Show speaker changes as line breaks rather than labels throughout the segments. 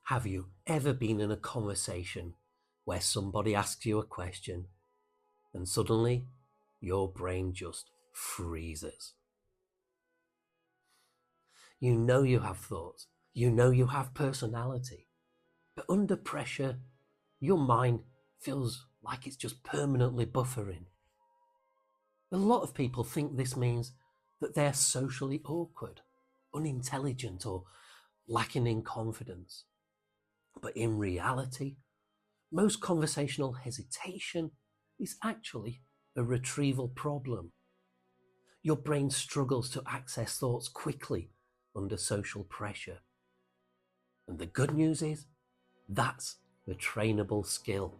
Have you ever been in a conversation where somebody asks you a question and suddenly your brain just freezes? You know you have thoughts, you know you have personality, but under pressure, your mind feels like it's just permanently buffering. A lot of people think this means that they're socially awkward, unintelligent, or lacking in confidence. But in reality, most conversational hesitation is actually a retrieval problem. Your brain struggles to access thoughts quickly under social pressure. And the good news is, that's a trainable skill.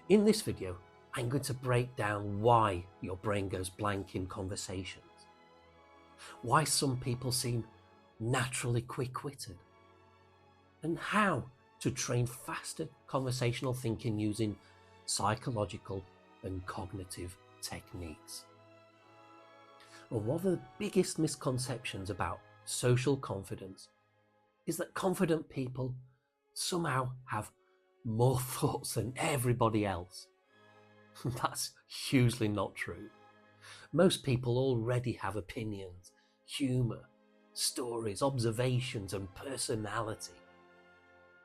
In this video, I'm going to break down why your brain goes blank in conversations, why some people seem naturally quick-witted, and how to train faster conversational thinking using psychological and cognitive techniques. Well, one of the biggest misconceptions about social confidence is that confident people somehow have more thoughts than everybody else. That's hugely not true. Most people already have opinions, humour, stories, observations, and personality.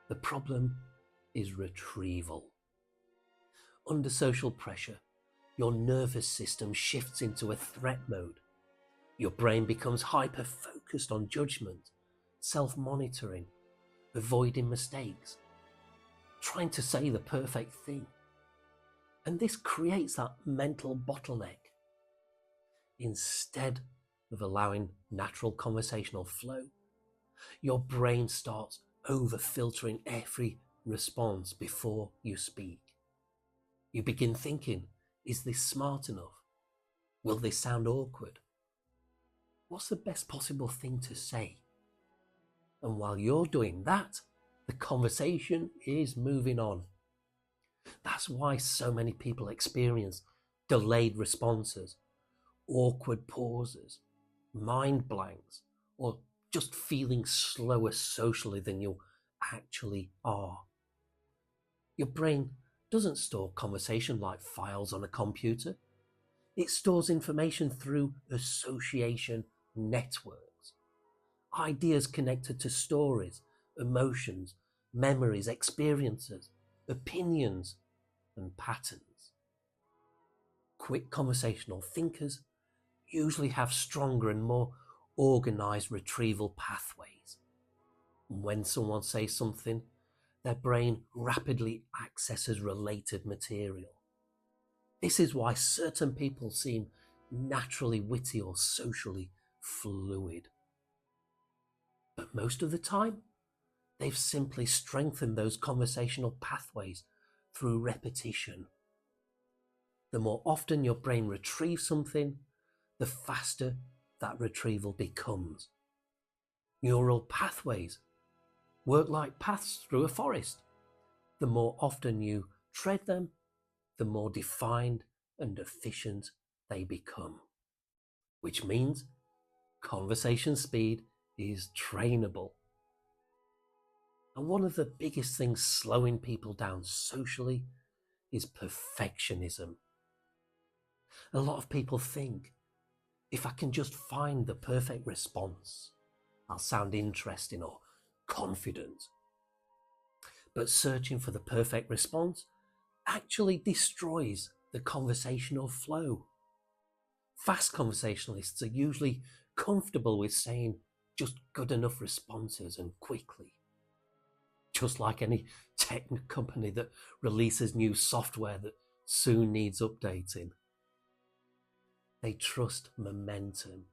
The problem is retrieval. Under social pressure, your nervous system shifts into a threat mode. Your brain becomes hyper-focused on judgment, self-monitoring, avoiding mistakes, trying to say the perfect thing. And this creates that mental bottleneck. Instead of allowing natural conversational flow, your brain starts over-filtering every response before you speak. You begin thinking, is this smart enough? Will this sound awkward? What's the best possible thing to say? And while you're doing that, the conversation is moving on. That's why so many people experience delayed responses, awkward pauses, mind blanks, or just feeling slower socially than you actually are. Your brain doesn't store conversation like files on a computer. It stores information through association networks. Ideas connected to stories, emotions, memories, experiences, opinions, and patterns. Quick conversational thinkers usually have stronger and more organized retrieval pathways. When someone says something, their brain rapidly accesses related material. This is why certain people seem naturally witty or socially fluid. But most of the time, they've simply strengthened those conversational pathways through repetition. The more often your brain retrieves something, the faster that retrieval becomes. Neural pathways work like paths through a forest. The more often you tread them, the more defined and efficient they become. Which means conversation speed is trainable. And one of the biggest things slowing people down socially is perfectionism. A lot of people think, if I can just find the perfect response, I'll sound interesting or confident. But searching for the perfect response actually destroys the conversational flow. Fast conversationalists are usually comfortable with saying just good enough responses and quickly. Just like any tech company that releases new software that soon needs updating. They trust momentum,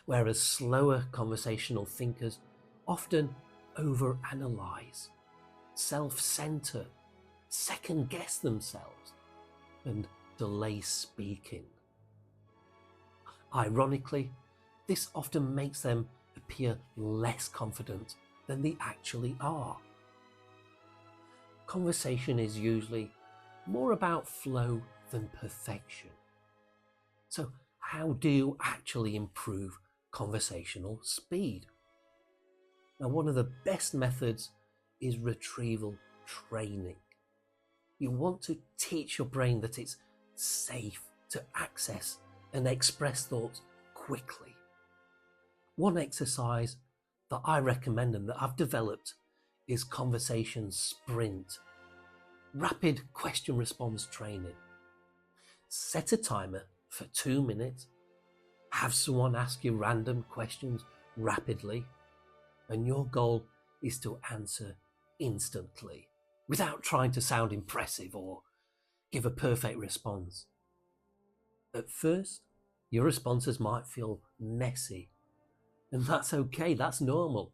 whereas slower conversational thinkers often overanalyze, self-center, second-guess themselves, and delay speaking. Ironically, this often makes them appear less confident than they actually are. Conversation is usually more about flow than perfection. So how do you actually improve conversational speed? Now, one of the best methods is retrieval training. You want to teach your brain that it's safe to access and express thoughts quickly. One exercise that I recommend and that I've developed is conversation sprint, rapid question response training. Set a timer for 2 minutes, have someone ask you random questions rapidly, and your goal is to answer instantly without trying to sound impressive or give a perfect response. At first, your responses might feel messy, and that's okay, that's normal.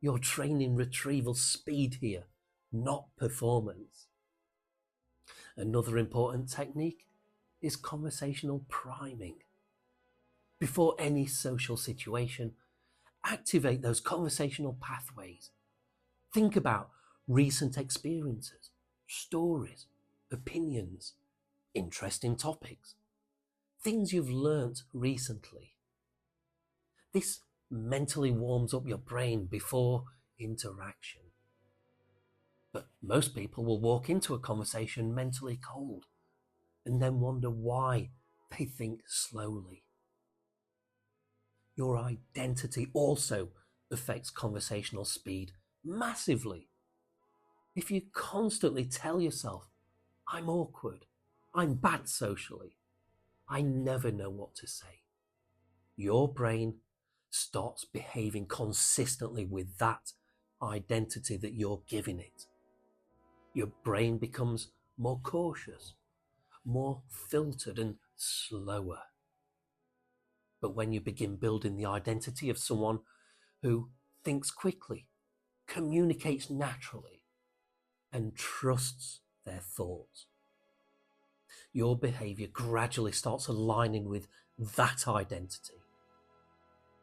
You're training retrieval speed here, not performance. Another important technique is conversational priming. Before any social situation, activate those conversational pathways. Think about recent experiences, stories, opinions, interesting topics, things you've learnt recently. This mentally warms up your brain before interaction. But most people will walk into a conversation mentally cold and then wonder why they think slowly. Your identity also affects conversational speed massively. If you constantly tell yourself, I'm awkward, I'm bad socially, I never know what to say, your brain starts behaving consistently with that identity that you're giving it. Your brain becomes more cautious, more filtered and slower. But when you begin building the identity of someone who thinks quickly, communicates naturally, and trusts their thoughts, your behavior gradually starts aligning with that identity.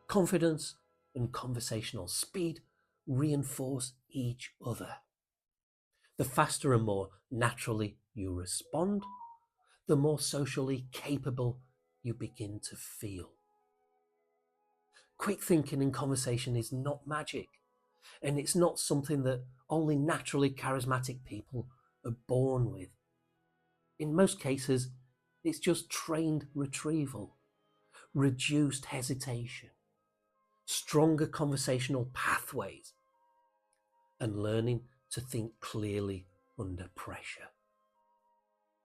Confidence and conversational speed reinforce each other. The faster and more naturally you respond, the more socially capable you begin to feel. Quick thinking in conversation is not magic, and it's not something that only naturally charismatic people are born with. In most cases, it's just trained retrieval, reduced hesitation, stronger conversational pathways, and learning to think clearly under pressure.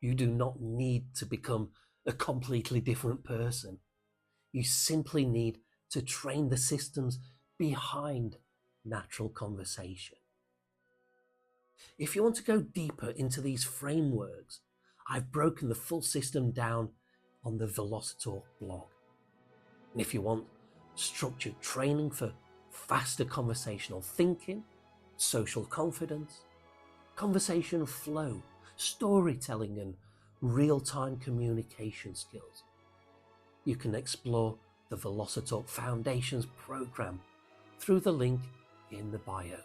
You do not need to become a completely different person. You simply need to train the systems behind natural conversation. If you want to go deeper into these frameworks, I've broken the full system down on the Velocitalk blog. And if you want structured training for faster conversational thinking, social confidence, conversation flow, storytelling, and real-time communication skills, you can explore the Velocitalk Foundations program through the link in the bio.